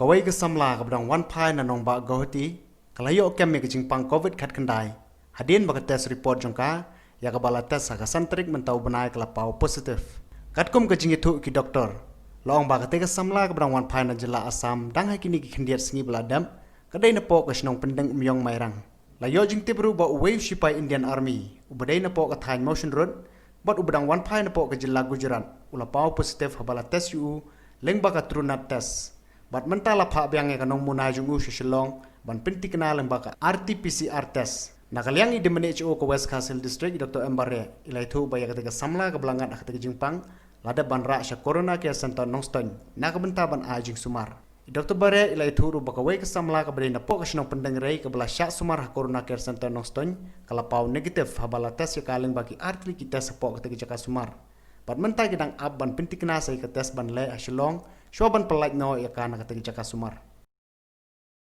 Kawei ke samla ke bedang wan pai na nongba gohti kalayo kem me ke jingpang covid khat kendai hadin baka test report jongka ya ke bala test ka santrik mentau benai ke lapau positif katkum ke jingitu ki doktor long baka te ke samla ke bedang wan pai na jela Asam dang hakini ki khendiat sngi beladam kadai na po ke snong pendeng myong mairang layo jingti beru ba wave shipai Indian Army ubadai na po ke thain motion road bot ubadang wan pai na po ke jela Gujarat ulapau positif habala test yu leng baka trunat test bat mentala pha biang ka nong munai jungu shilong ban pinti kana leng baka RT-PCR test nakaliang i demene ho ko West Castle District Dr. Mbare ilai thu baya ka samla ka belangat ka jingpang lada ban ra sha corona care center Nongpang na ka benta ban ajing sumar Dr. Bare ilai thu ru baka wei ka samla ka bere na po ka snong pendeng rei ka bala sha sumar corona care center Nongpang kala pau negative habala test ya kaleng baki RT ki test po ka jaka sumar bat mentai kidang ab ban pinti kana sai ka test ban le shilong Shoban pelaj no ya kana kata jaka sumar.